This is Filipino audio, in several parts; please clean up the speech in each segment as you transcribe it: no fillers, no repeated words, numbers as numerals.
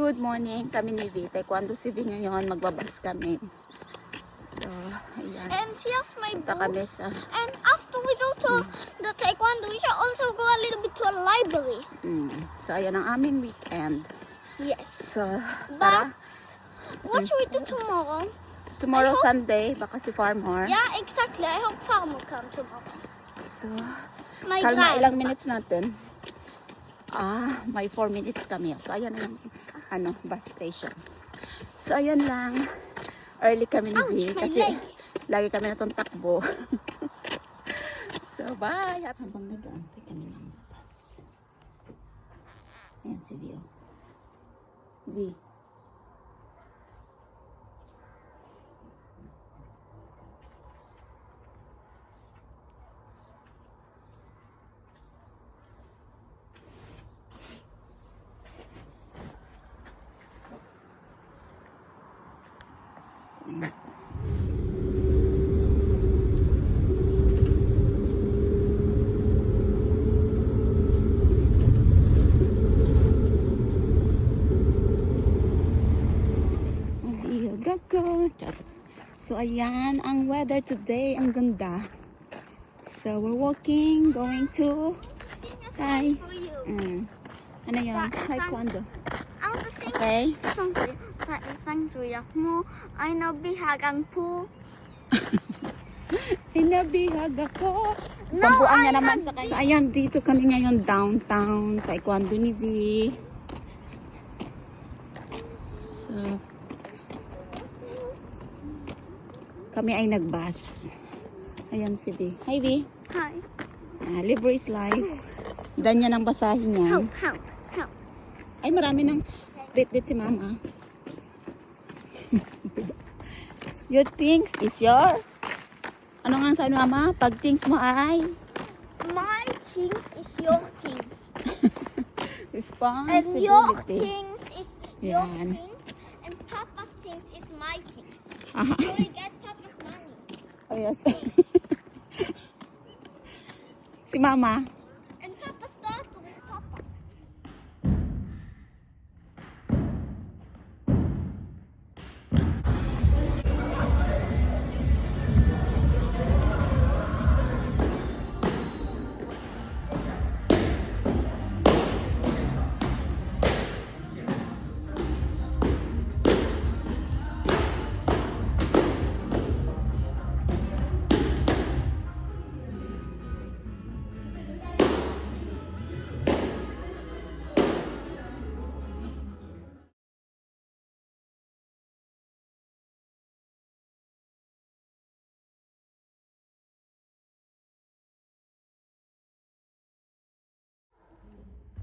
Good morning, kami ni V. Taekwondo si V ngayon, magbabas kami. So, ayan. And here's my Punta book. kami sa... And after we go to the taekwondo, we should also go a little bit to a library. So, ayan ang aming weekend. Yes. So, But what should we do tomorrow? tomorrow Sunday, baka si Farmer. Yeah, exactly. I hope Farm will come tomorrow. So, My kalma, grandpa. ilang minutes natin? May 4 minutes kami. So, ayan ang bus station. So, ayan lang. Early kami ni V Ouch, my kasi leg. lagi kami natong takbo. So, bye! Habang nag-aantay kami ng bus. Ayan si V. V. So, ayan ang weather today. Ang ganda. So, we're walking, going to Thai. For you. Ano yun? Taekwondo. Ang kasing Okay? sa isang suyak mo ay nabihagang po. Hinabihag ako. No, Pagbuang niya I naman am sa kanya. So, ayan, dito kami ngayon downtown. Taekwondo ni V. So, kami ay nagbus. Ayan si V. Hi V. Hi. Libre is life. Ganyan ang basahin niya. How? Ay, marami ng bit-bit si Mama. Your things is your... Ano nga sabi Mama? Pag things mo ay... My things is your things. Responsibility. And your things is your Yan. things. And Papa's things is my things. Aha. So we get Papa's money. Oh, yes. Si Mama. And Papa's daughter is Papa.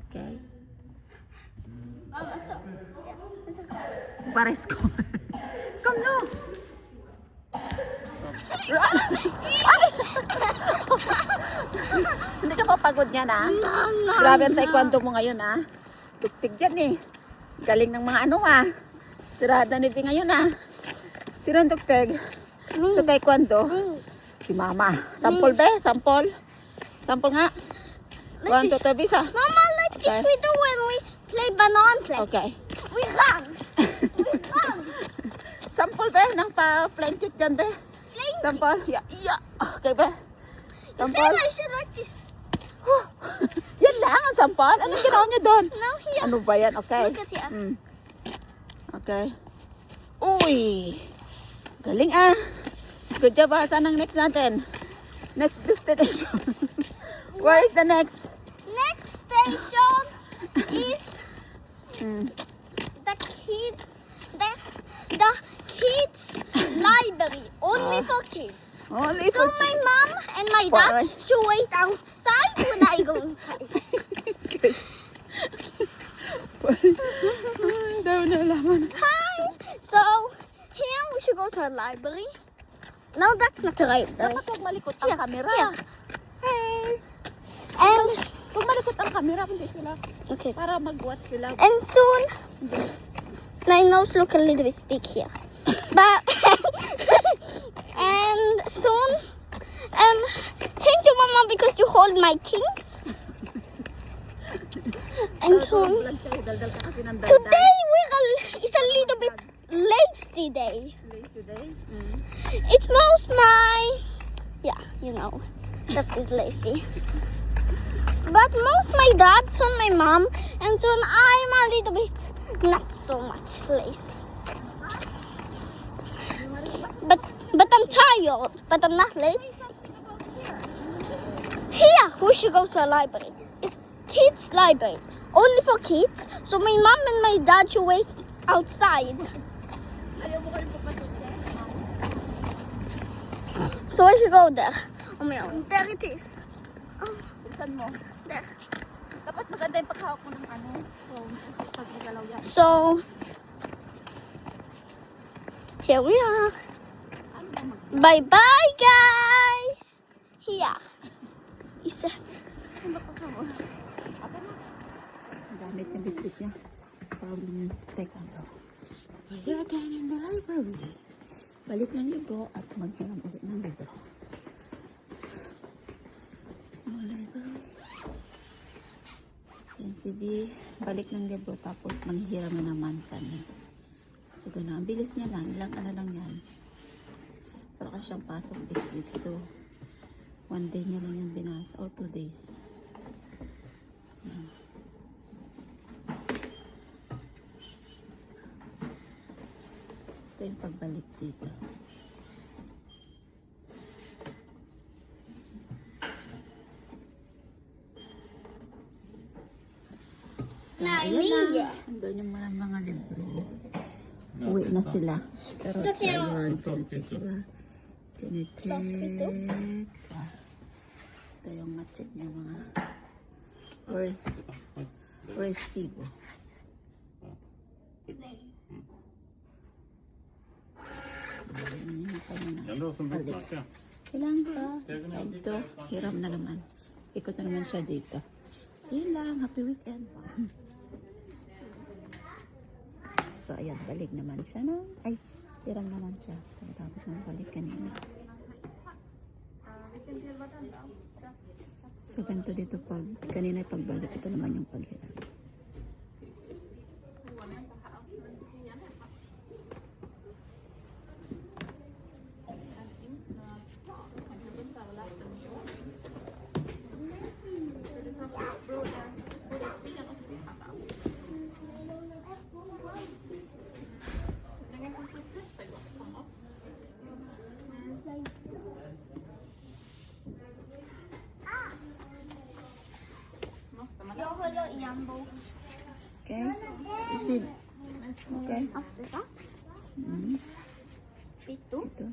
Okay. Pares ko. Come no. Hindi ka mapagod niyan Grabe ang taekwondo mo ngayon Tuktig yan Galing ng mga Tirada ni V ngayon Sino ang tuktig? Sa taekwondo? Si Mama. Sample be? Sample? Sample nga. 1, 2, 3, visa. Mama, like this we do when we play banana play. Okay. We run. We run. Sample be? Nang pa-flank kick dyan be? Sample? Yeah. Okay be? Sample? Then I should like this. Yan lang ang sample. Anong ginawa niya doon? Now here. Ano ba yan? Okay. Look at here. Okay. Uy! Galing Good job Saan ang next natin? Next destination. Where is the next? Next station is the kids library. Only for kids. Only So for my kids. mom and my dad should wait outside when I go inside. Daw na laman. Hi. So here we should go to a library. No, that's not a library. Dapat huwag malikot ang camera. Yeah. Hey! And Huwag malikot ang camera, hindi sila. okay. Para mag-watch sila. And soon, my nose look a little bit big here. But and soon, thank you, Mama, because you hold my things. And soon, Daldal ka kasi ng daldal. today we're lazy day. Lazy day? It's most my, yeah, you know, that is lazy. But most my dad, soon my mom, and soon I'm a little bit not so much lazy. But I'm tired, but I'm not lazy. Here, we should go to a library. It's kids' library, only for kids. So my mom and my dad should wait outside. So I should go there on my own. There it is. Oh, Saan mo? there. Dapat maganda yung paghawak mo ng ano. Phone. Pag nagalaw yan. So here we are. Bye bye, guys. Here. Isa. Ang gamit yung bitbit niya. Take on to. We are done in the library. Balik ng libro at maghiram ulit ng libro. Yan si B, balik ng libro tapos manghihiram na naman kami. So gano'n, ang bilis niya lang, ilang ano lang yan. Pero kasi siyang pasok this week, so 1 day niya lang yung binasa, or 2 days. Ito yung pagbalik dito. So, ayan na. Andun yung mga libro. Uwi na sila. Pero Ito siya. ayan, sila. Tinitik. Ito yung matcheck niya mga resibo. Ändå som bokmärke. Kailangan ka. Ito, hiram na naman. Ikot na naman siya dito. Yun lang, happy weekend. So, ayan, balik naman siya na. Ay, hiram naman siya. Tapos nang balik kanina. So, ganito dito pag, kanina pagbalik, ito naman yung paghiram. Jag håller i en bok. Okay? Receive. Okay? Avsluta. Mm. Kvitto. Ito.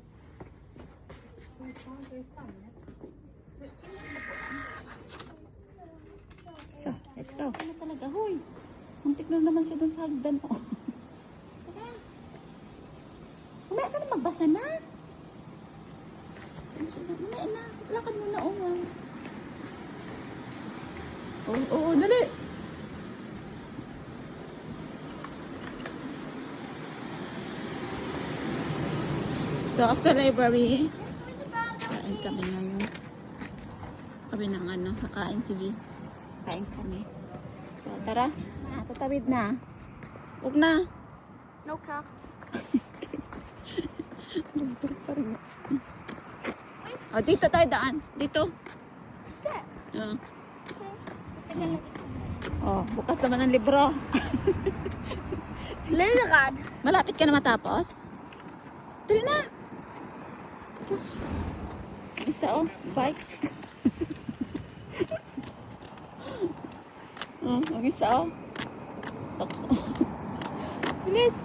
So, let's go. Ano talaga? Hoy! Muntik na naman siya dun sa hagdan. Oh. Umaya ka na magbasa na. Umaya na. Lakad mo na. Oo, dali. So, after library, kain kami ngayon. Kami ng ano, kakain si V. Kain kami. So, tara. Tatawid na. Huwag na. No car. Oh, dito tayo daan. Dito. There. Oh, bukas naman ang libro. Lurad. Malapit ka na matapos? Dali na. Diyos. Isa oh, bike. Ang isa oh. Toks oh. Bilis.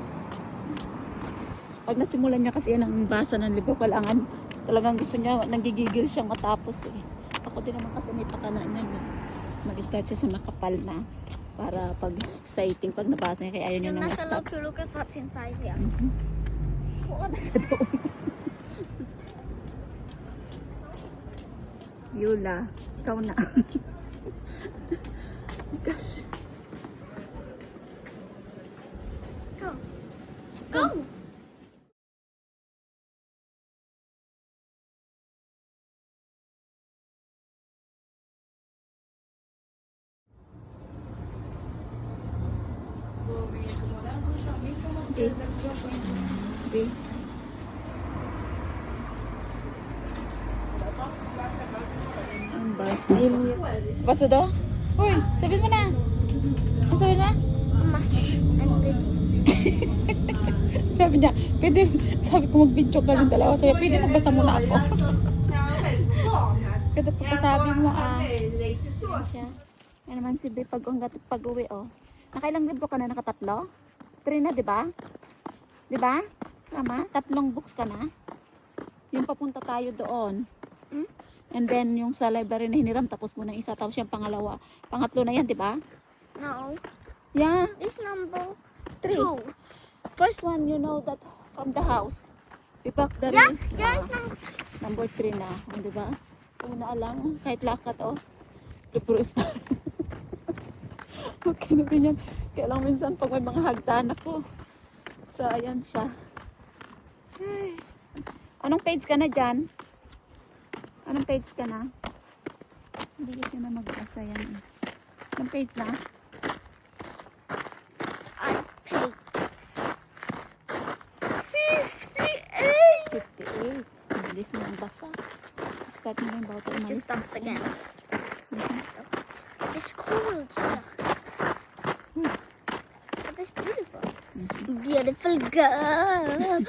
Pag nasimulan niya kasi yan ang basa ng libro palangan, talagang gusto niya, nagigigil siyang matapos eh. Ako din naman kasi may pakanan niya. Mag-start siya sa makapal na para pag exciting pag nabasa niya, kaya ayaw niya You're na not allowed ma-stop. to look at what's inside here. Oo na siya doon. Yula, ikaw na. Gosh. Go. Go. Okay. Okay. Ang bas. Ayun mo yun. Baso daw? Uy, sabihin mo na. Ang sabihin mo? Much. I'm ready. Sabi niya, pwede, sabi ko mag-video ka ng dalawa. Sabi, pwede magbasa muna ako. Kada pagkasabi mo, siya. Yan naman si B, pag-uwi, oh. Nakailang libro ka na, nakatatlo? 3 na, di ba? Di ba? Tama? 3 books ka na? Yung papunta tayo doon. And then, yung sa library na hiniram, tapos mo ng isa, tapos yung pangalawa. Pangatlo na yan, di ba? No. Yeah. This number 3. 2. First one, you know that from the house. We pack the Yeah, rest. yeah, Ah, it's number 3. number 3 na. Oh, di ba? Kung na alam, kahit lakat, oh. Libro is na. Okay na din yan. Kaya lang minsan pag may mga hagdan ako. So, ayan siya. Ay. Anong page ka na dyan? Anong page ka na? Hindi ko na magbasa yan. Anong page na? I paid 58. 58. Ang bilis mo ang basa. Start mo na yung bawat umalis. Just starts again. It's cold here. But it's beautiful. Beautiful girl.